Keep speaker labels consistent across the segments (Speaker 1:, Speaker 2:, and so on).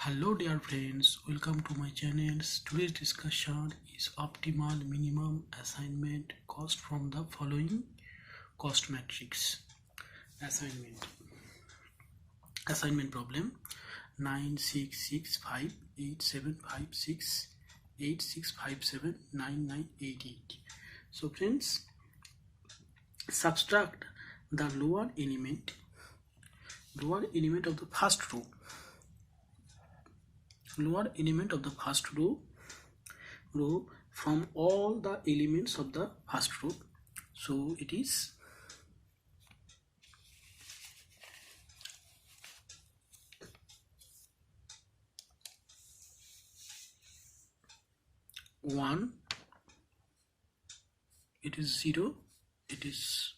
Speaker 1: Hello dear friends, welcome to my channel. Today's discussion is optimal minimum assignment cost from the following cost matrix. Assignment problem 9665875686579988. So friends, subtract the lower element of the first row from all the elements of the first row. So it is 1, it is 0, it is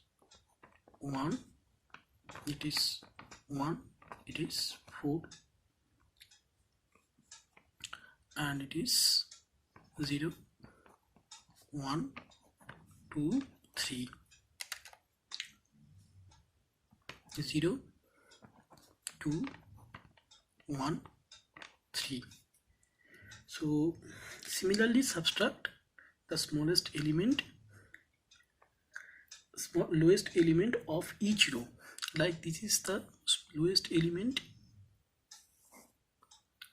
Speaker 1: 1, it is 1, it is 4, and it is 0, 1, 2, 3, 0, 2, 1, 3. So similarly subtract the lowest element of each row. Like this is the lowest element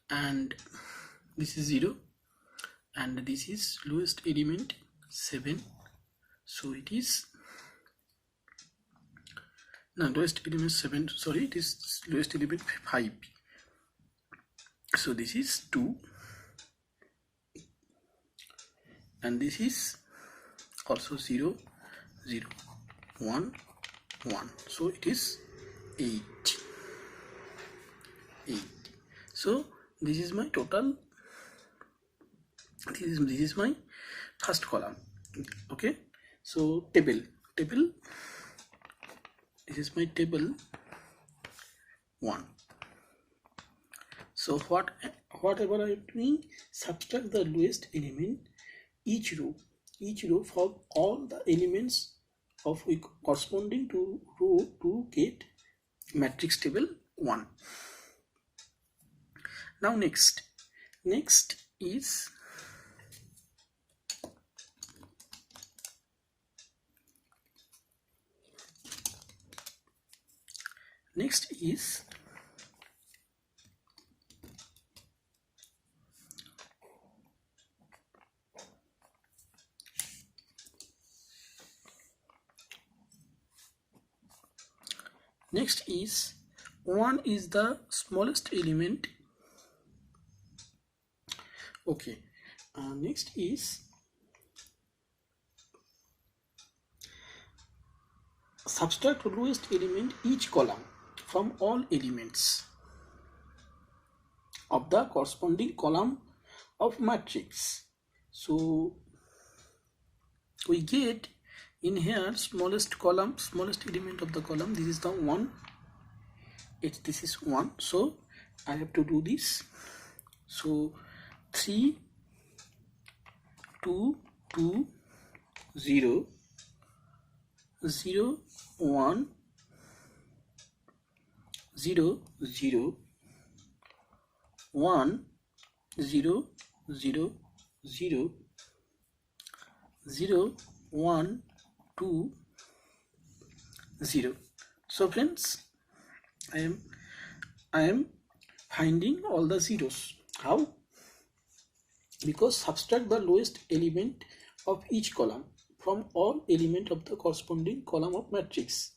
Speaker 1: and this is 0, and this is lowest element 7, so it is lowest element 7, sorry, it is lowest element 5, so this is 2, and this is also 0, 0, 1, 1, so it is 8. So this is my total, this is my first column. Okay, so table, this is my table 1. So whatever I am doing, subtract the lowest element each row for all the elements of corresponding to row to get matrix table 1. Now next is Next is 1 is the smallest element. Okay, next is subtract lowest element each column from all elements of the corresponding column of matrix. So we get in here smallest element of the column, this is the 1, this is 1, so I have to do this. So 3, 2, 2, 0, 0, 1, 0, 0, 1, 0, 0, 0, 0, 1, 2, 0. So friends, I am finding all the zeros. How? Because subtract the lowest element of each column from all element of the corresponding column of matrix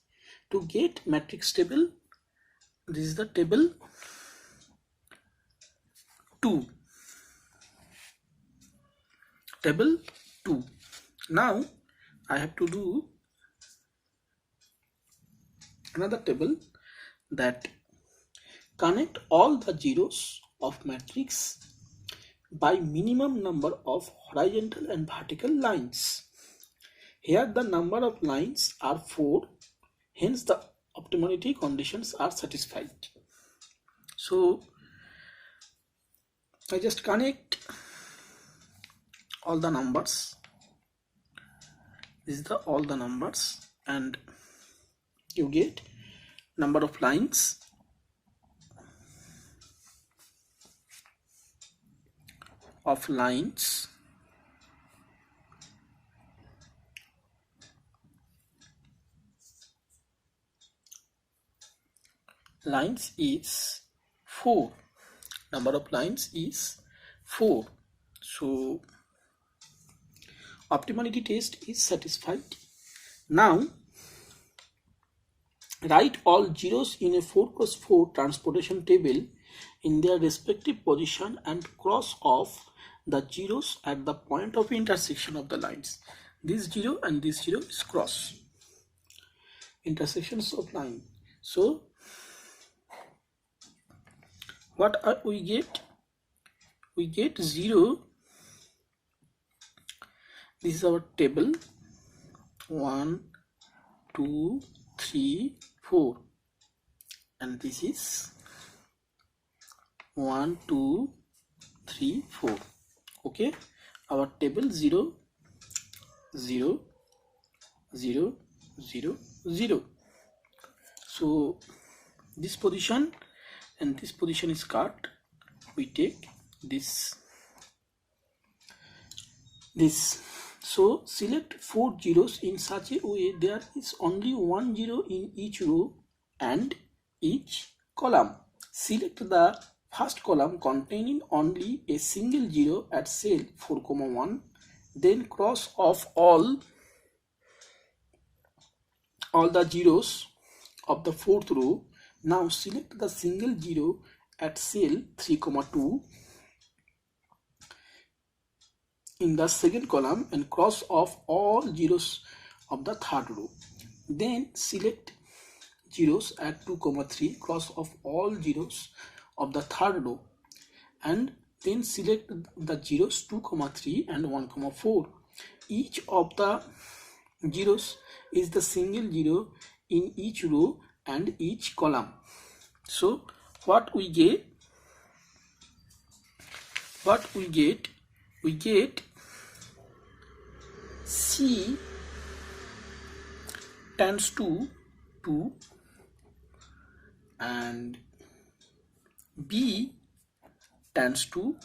Speaker 1: to get matrix table. This is the table 2. Table 2. Now I have to do another table that connect all the zeros of matrix by minimum number of horizontal and vertical lines. Here the number of lines are 4, hence the optimality conditions are satisfied. So I just connect all the numbers. This is all the numbers, and you get number of lines of lines is 4. Number of lines is 4. So optimality test is satisfied. Now write all zeros in a 4x4 transportation table in their respective position and cross off the zeros at the point of intersection of the lines. This 0 and this 0 is cross intersections of line. So what we get? We get 0. This is our table. 1, 2, 3, 4, and this is 1, 2, 3, 4. Okay, our table 0, 0, 0, 0, 0. So this position and this position is cut. We take this. So select 4 zeros in such a way there is only 1 zero in each row and each column. Select the first column containing only a single zero at cell 4,1. Then cross off all the zeros of the fourth row. Now select the single zero at cell 3,2 in the second column and cross off all zeros of the third row. Then select zeros at 2,3, cross off all zeros of the third row, and then select the zeros 2,3 and 1,4. Each of the zeros is the single zero in each row and each column. So what we get? We get C tends to 2 and B tends to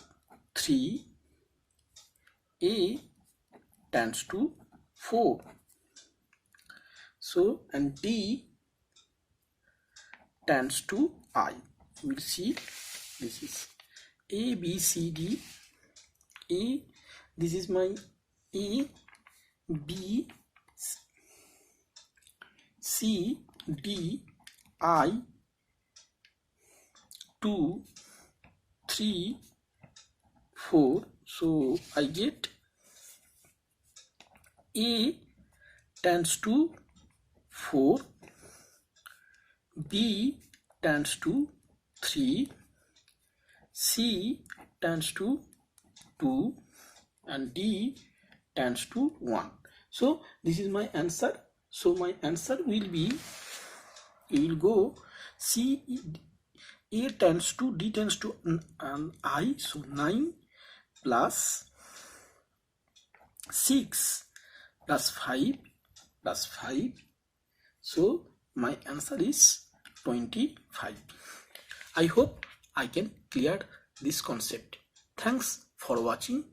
Speaker 1: 3, A tends to 4. So and D tends to I. We will see this is A, B, C, D. A, this is my A, B, C, D, I, 2, 3, 4. So I get A tends to 4, B tends to 3, C tends to 2, and D tends to 1. So this is my answer. So my answer will be, we will go C, A tends to, D tends to I. So 9 plus 6 plus 5 plus 5. So my answer is 25. I hope I can clear this concept. Thanks for watching.